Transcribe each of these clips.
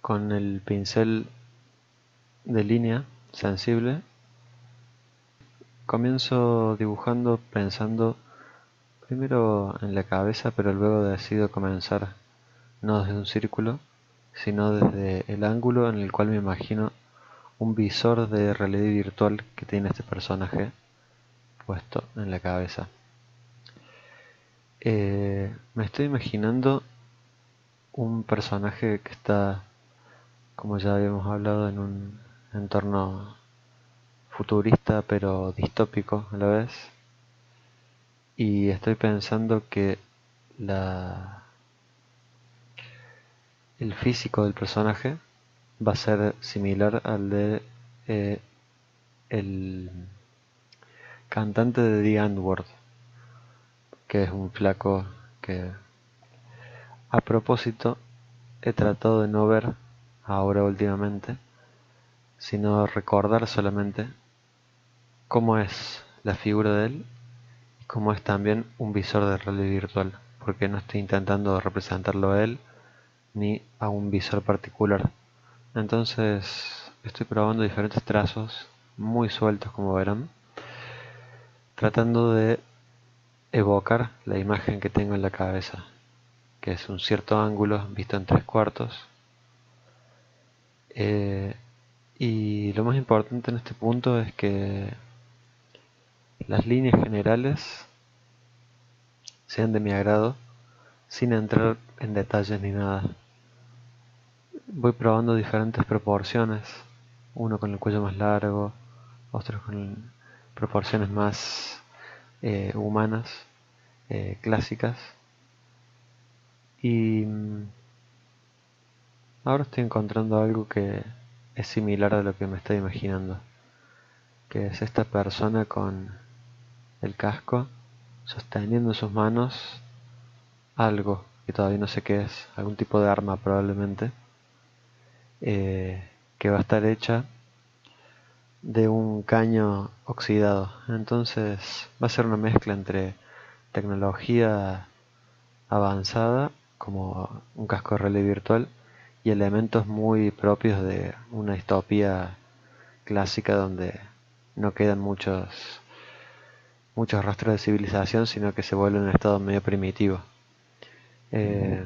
con el pincel de línea sensible comienzo dibujando pensando primero en la cabeza, pero luego decido comenzar no desde un círculo, sino desde el ángulo en el cual me imagino un visor de realidad virtual que tiene este personaje puesto en la cabeza. Me estoy imaginando un personaje que está, como ya habíamos hablado, en un entorno futurista pero distópico a la vez. Y estoy pensando que la, el físico del personaje va a ser similar al de el cantante de The N-Word, que es un flaco que a propósito he tratado de no ver ahora últimamente, sino recordar solamente cómo es la figura de él y cómo es también un visor de realidad virtual, porque no estoy intentando representarlo a él ni a un visor particular. Entonces estoy probando diferentes trazos muy sueltos, como verán, tratando de evocar la imagen que tengo en la cabeza, que es un cierto ángulo visto en 3/4. Y lo más importante en este punto es que las líneas generales sean de mi agrado, sin entrar en detalles ni nada. Voy probando diferentes proporciones, uno con el cuello más largo, otros con proporciones más humanas, clásicas. Y ahora estoy encontrando algo que es similar a lo que me estoy imaginando, que es esta persona con el casco sosteniendo en sus manos algo que todavía no sé qué es, algún tipo de arma probablemente, que va a estar hecha de un caño oxidado. Entonces va a ser una mezcla entre tecnología avanzada, como un casco de realidad virtual, y elementos muy propios de una distopía clásica donde no quedan muchos rastros de civilización, sino que se vuelve un estado medio primitivo. Eh,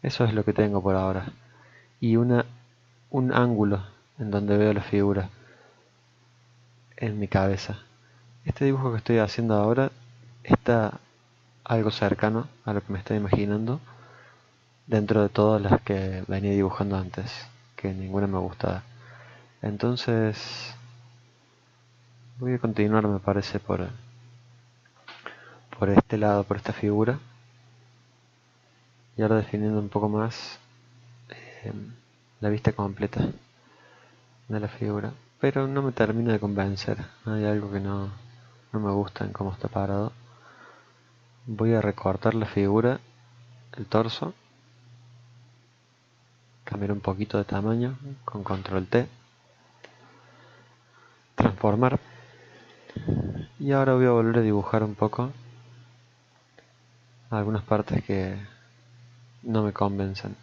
Eso es lo que tengo por ahora. Y un ángulo en donde veo la figura en mi cabeza. Este dibujo que estoy haciendo ahora está algo cercano a lo que me estoy imaginando dentro de todas las que venía dibujando antes, que ninguna me gustaba. Entonces voy a continuar, me parece, por este lado, por esta figura, y ahora definiendo un poco más eh, la vista completa de la figura. Pero no me termina de convencer, hay algo que no me gusta en cómo está parado. Voy a recortar la figura, el torso, cambiar un poquito de tamaño con control T, transformar, y ahora voy a volver a dibujar un poco algunas partes que no me convencen.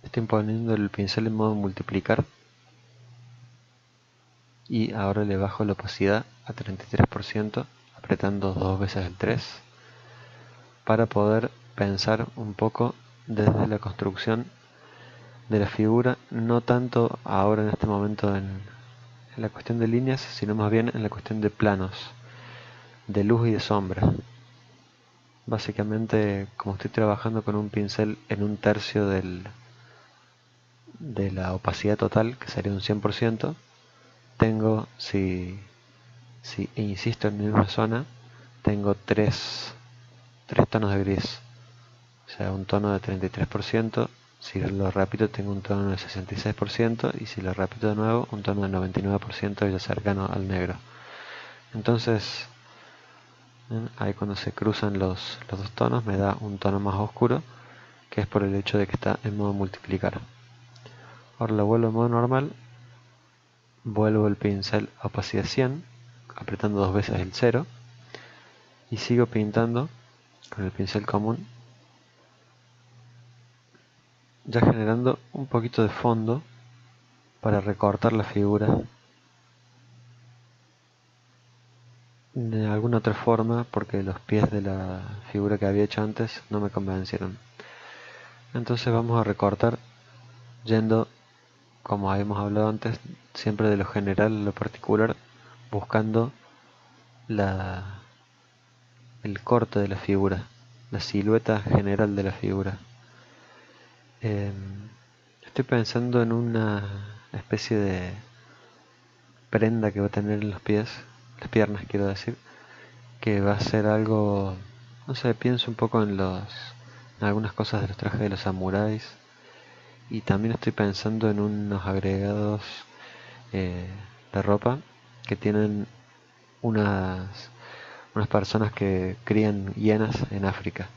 Estoy poniendo el pincel en modo multiplicar y ahora le bajo la opacidad a 33%, apretando dos veces el 3, para poder pensar un poco desde la construcción de la figura, no tanto ahora en este momento en la cuestión de líneas, sino más bien en la cuestión de planos, de luz y de sombra. Básicamente, como estoy trabajando con un pincel en un tercio de la opacidad total, que sería un 100%, tengo, si insisto en mi misma zona, tengo tres tonos de gris. O sea, un tono de 33%, si lo repito tengo un tono de 66%, y si lo repito de nuevo, un tono de 99% ya cercano al negro. Entonces, ahí cuando se cruzan los dos tonos me da un tono más oscuro, que es por el hecho de que está en modo multiplicar. Ahora lo vuelvo en modo normal, vuelvo el pincel a opacidad 100, apretando 2 veces el 0, y sigo pintando con el pincel común, ya generando un poquito de fondo para recortar la figura de alguna otra forma, porque los pies de la figura que había hecho antes no me convencieron. Entonces vamos a recortar yendo, como habíamos hablado antes, siempre de lo general a lo particular, buscando el corte de la figura, la silueta general de la figura. Estoy pensando en una especie de prenda que va a tener en los pies, las piernas quiero decir, que va a ser algo, no sé, pienso un poco en algunas cosas de los trajes de los samuráis, y también estoy pensando en unos agregados de ropa que tienen unas personas que crían hienas en África.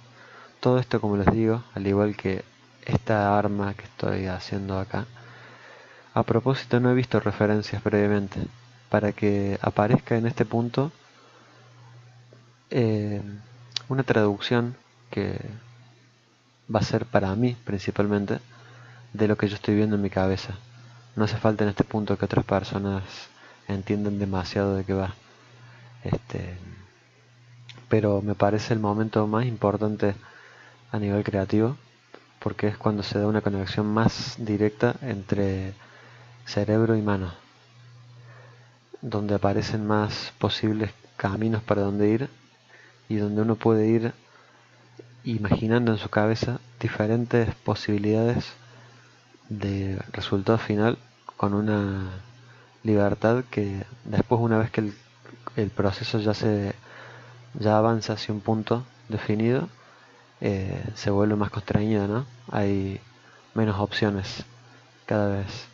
Todo esto, como les digo, al igual que esta arma que estoy haciendo acá, a propósito no he visto referencias previamente, para que aparezca en este punto eh, una traducción que va a ser para mí principalmente de lo que yo estoy viendo en mi cabeza. No hace falta en este punto que otras personas entiendan demasiado de qué va. Pero me parece el momento más importante a nivel creativo, porque es cuando se da una conexión más directa entre cerebro y mano, donde aparecen más posibles caminos para donde ir, y donde uno puede ir imaginando en su cabeza diferentes posibilidades de resultado final, con una libertad que después, una vez que el proceso ya avanza hacia un punto definido, se vuelve más constreñido, ¿no? Hay menos opciones cada vez.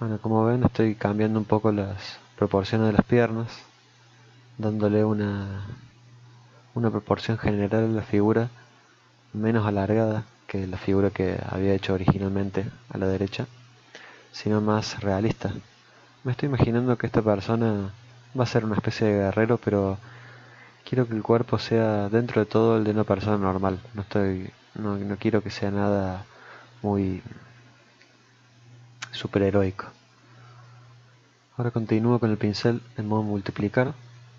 Bueno, como ven, estoy cambiando un poco las proporciones de las piernas, dándole una proporción general a la figura menos alargada que la figura que había hecho originalmente a la derecha, sino más realista. Me estoy imaginando que esta persona va a ser una especie de guerrero, pero quiero que el cuerpo sea dentro de todo el de una persona normal. No quiero que sea nada muy superheroico. Ahora continúo con el pincel en modo multiplicar.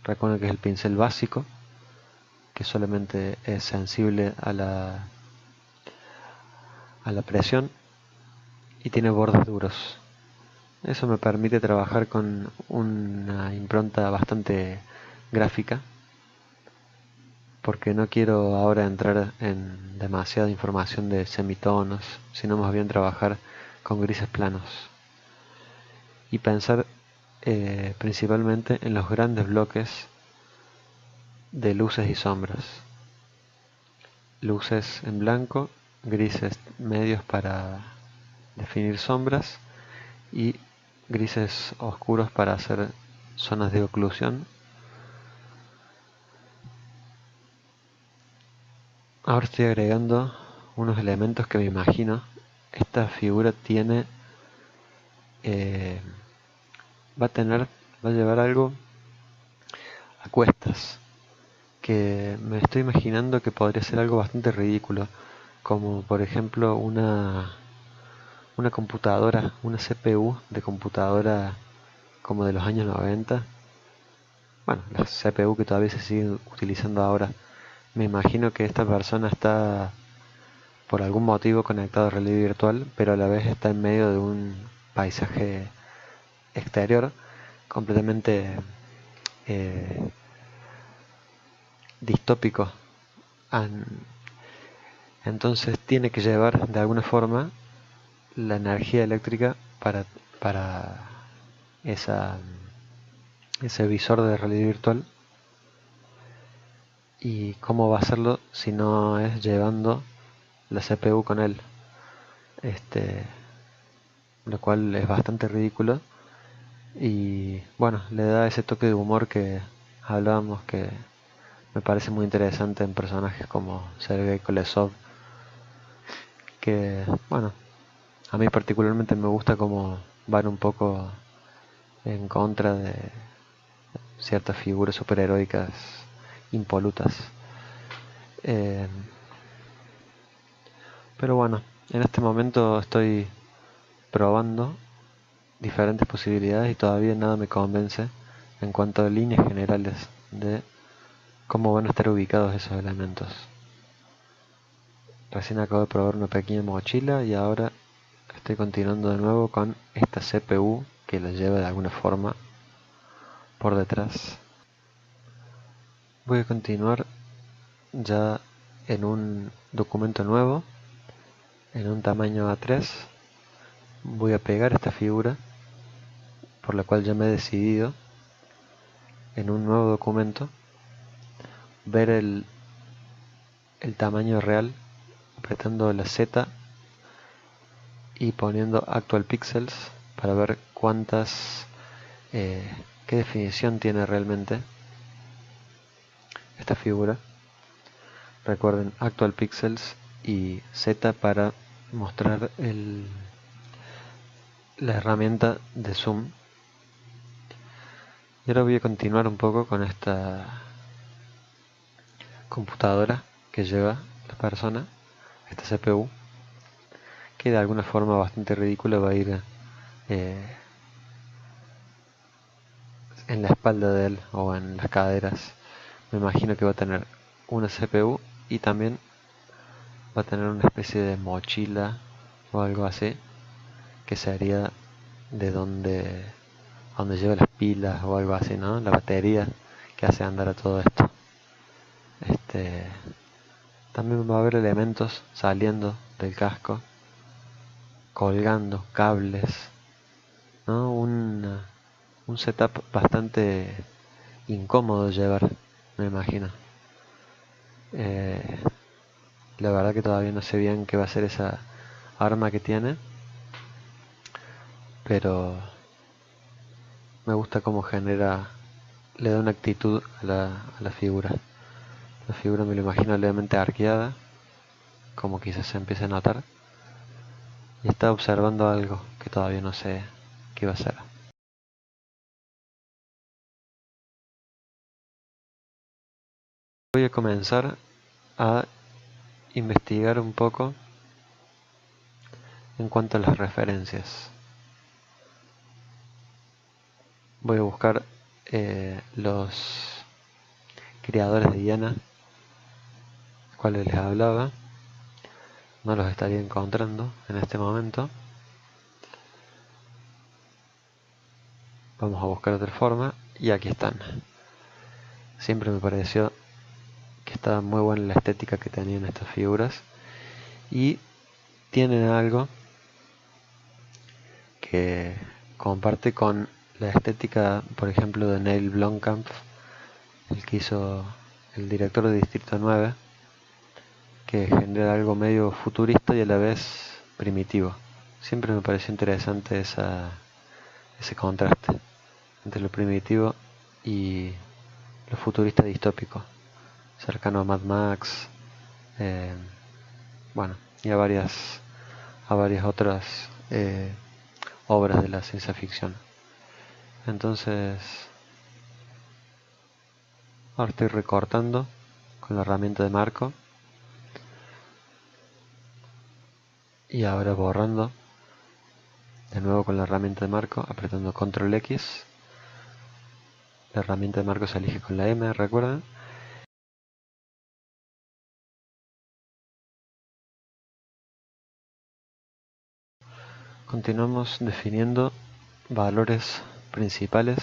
Recuerden que es el pincel básico, que solamente es sensible a la presión y tiene bordes duros. Eso me permite trabajar con una impronta bastante gráfica, porque no quiero ahora entrar en demasiada información de semitonos, sino más bien trabajar con grises planos y pensar principalmente en los grandes bloques de luces y sombras. Luces en blanco, grises medios para definir sombras y grises oscuros para hacer zonas de oclusión. Ahora estoy agregando unos elementos que me imagino esta figura tiene, eh, va a llevar algo a cuestas, que me estoy imaginando que podría ser algo bastante ridículo, como por ejemplo una computadora, una CPU de computadora como de los años 90. Bueno, la CPU que todavía se sigue utilizando ahora. Me imagino que esta persona está por algún motivo conectado a realidad virtual, pero a la vez está en medio de un paisaje exterior completamente eh, distópico. Entonces tiene que llevar de alguna forma la energía eléctrica para esa, ese visor de realidad virtual. ¿Y cómo va a hacerlo si no es llevando la CPU con él? Lo cual es bastante ridículo, y bueno, le da ese toque de humor que hablábamos, que me parece muy interesante en personajes como Sergei Kolesov, que bueno, a mí particularmente me gusta cómo van un poco en contra de ciertas figuras superheroicas impolutas. Eh, pero bueno, en este momento estoy probando diferentes posibilidades y todavía nada me convence en cuanto a líneas generales de cómo van a estar ubicados esos elementos. Recién acabo de probar una pequeña mochila y ahora estoy continuando de nuevo con esta CPU que la lleva de alguna forma por detrás. Voy a continuar ya en un documento nuevo, en un tamaño A3. Voy a pegar esta figura por la cual ya me he decidido en un nuevo documento, ver el tamaño real apretando la Z y poniendo Actual Pixels para ver qué definición tiene realmente esta figura. Recuerden, Actual Pixels y Z para mostrar la herramienta de zoom. Y ahora voy a continuar un poco con esta computadora que lleva la persona, esta CPU, que de alguna forma bastante ridícula va a ir en la espalda de él o en las caderas. Me imagino que va a tener una CPU y también va a tener una especie de mochila o algo así, que sería de donde lleva las pilas o algo así, ¿no? La batería que hace andar a todo esto. También va a haber elementos saliendo del casco, colgando cables, ¿no? Un setup bastante incómodo de llevar, me imagino. La verdad que todavía no sé bien qué va a ser esa arma que tiene, pero me gusta cómo genera, le da una actitud a la figura. La figura me lo imagino levemente arqueada, como quizás se empiece a notar, y está observando algo que todavía no sé qué va a ser. Voy a comenzar a investigar un poco en cuanto a las referencias. Voy a buscar los creadores de Diana, cuales les hablaba. No los estaría encontrando en este momento. Vamos a buscar otra forma y aquí están. Siempre me pareció que estaba muy buena la estética que tenían estas figuras y tienen algo que comparte con la estética, por ejemplo, de Neil Blomkamp, el que hizo el director de Distrito 9, que genera algo medio futurista y a la vez primitivo. Siempre me pareció interesante ese contraste entre lo primitivo y lo futurista distópico, cercano a Mad Max, eh, bueno, y a varias otras obras de la ciencia ficción. Entonces, ahora estoy recortando con la herramienta de marco y ahora borrando de nuevo con la herramienta de marco, apretando Control X. La herramienta de marco se elige con la M, recuerden. Continuamos definiendo valores principales,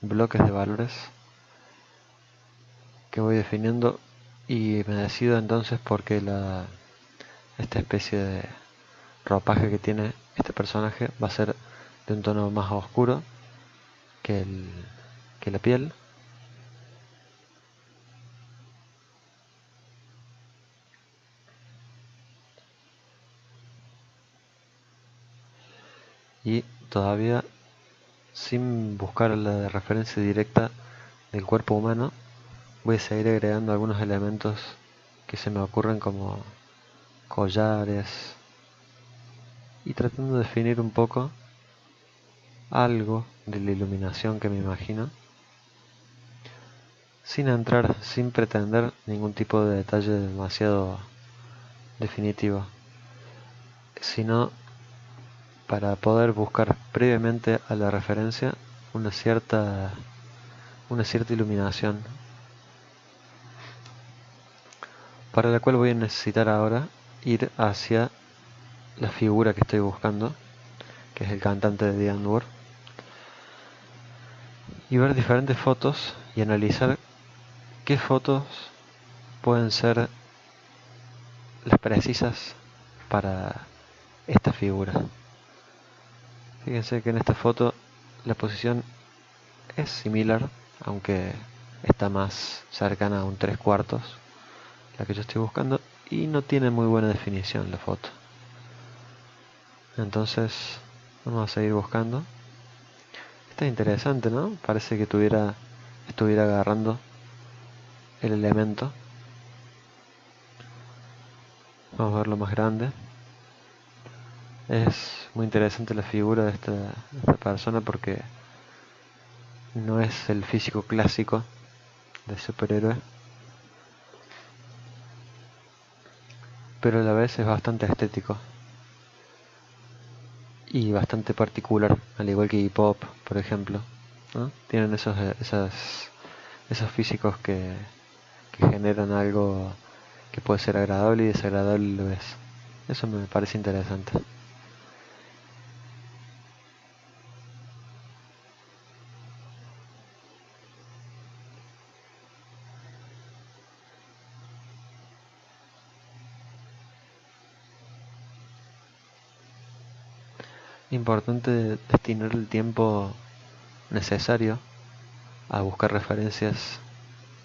bloques de valores que voy definiendo, y me decido entonces porque esta especie de ropaje que tiene este personaje va a ser de un tono más oscuro que la piel. Y todavía sin buscar la referencia directa del cuerpo humano, voy a seguir agregando algunos elementos que se me ocurren como collares y tratando de definir un poco algo de la iluminación que me imagino, sin pretender ningún tipo de detalle demasiado definitivo, sino para poder buscar previamente a la referencia una cierta iluminación, para la cual voy a necesitar ahora ir hacia la figura que estoy buscando, que es el cantante de The N-Word, y ver diferentes fotos y analizar qué fotos pueden ser las precisas para esta figura. Fíjense que en esta foto la posición es similar, aunque está más cercana a un 3/4, la que yo estoy buscando, y no tiene muy buena definición la foto. Entonces vamos a seguir buscando. Está interesante, ¿no? Parece que estuviera agarrando el elemento. Vamos a verlo más grande. Es muy interesante la figura de esta persona porque no es el físico clásico de superhéroe, pero a la vez es bastante estético y bastante particular, al igual que hip hop, por ejemplo, ¿no? Tienen esos físicos que generan algo que puede ser agradable y desagradable a la vez. Eso me parece interesante. Importante destinar el tiempo necesario a buscar referencias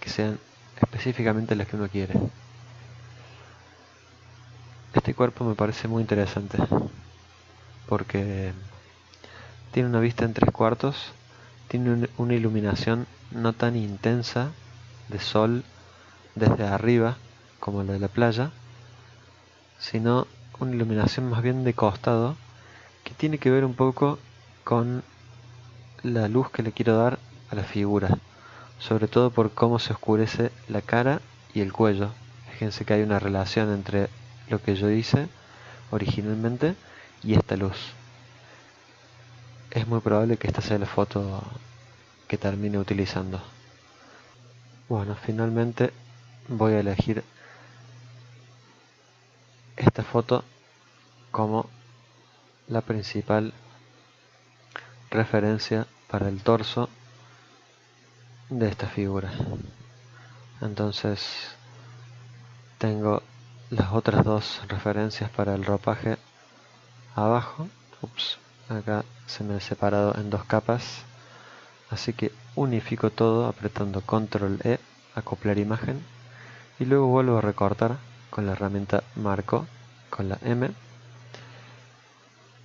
que sean específicamente las que uno quiere. Este cuerpo me parece muy interesante porque tiene una vista en 3/4, tiene una iluminación no tan intensa de sol desde arriba como la de la playa, sino una iluminación más bien de costado que tiene que ver un poco con la luz que le quiero dar a la figura, sobre todo por cómo se oscurece la cara y el cuello. Fíjense que hay una relación entre lo que yo hice originalmente y esta luz. Es muy probable que esta sea la foto que termine utilizando. Bueno, finalmente voy a elegir esta foto como la principal referencia para el torso de esta figura. Entonces tengo las otras dos referencias para el ropaje abajo. Acá se me ha separado en dos capas, así que unifico todo apretando Control E, acoplar imagen, y luego vuelvo a recortar con la herramienta Marco, con la M,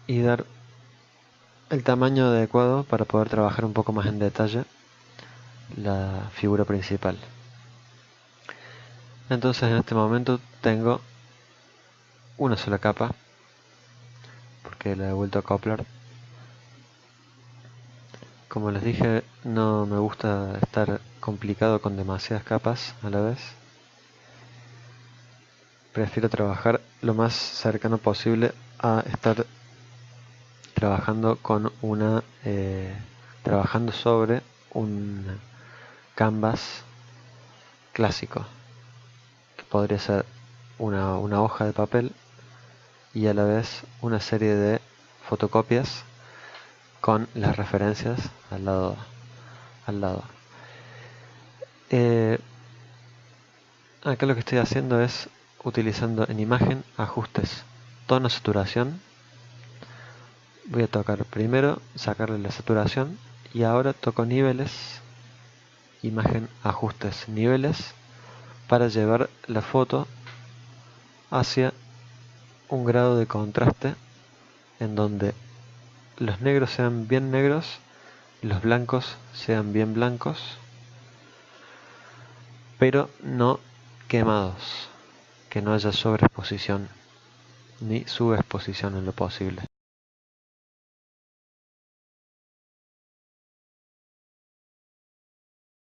y dar el tamaño adecuado para poder trabajar un poco más en detalle la figura principal. Entonces en este momento tengo una sola capa porque la he vuelto a acoplar. Como les dije, no me gusta estar complicado con demasiadas capas a la vez. Prefiero trabajar lo más cercano posible a estar trabajando trabajando sobre un canvas clásico, que podría ser una hoja de papel y a la vez una serie de fotocopias con las referencias al lado. Acá lo que estoy haciendo es utilizando en imagen ajustes, tono, saturación. Voy a tocar primero, sacarle la saturación, y ahora toco niveles, imagen, ajustes, niveles, para llevar la foto hacia un grado de contraste en donde los negros sean bien negros y los blancos sean bien blancos, pero no quemados, que no haya sobreexposición ni subexposición en lo posible.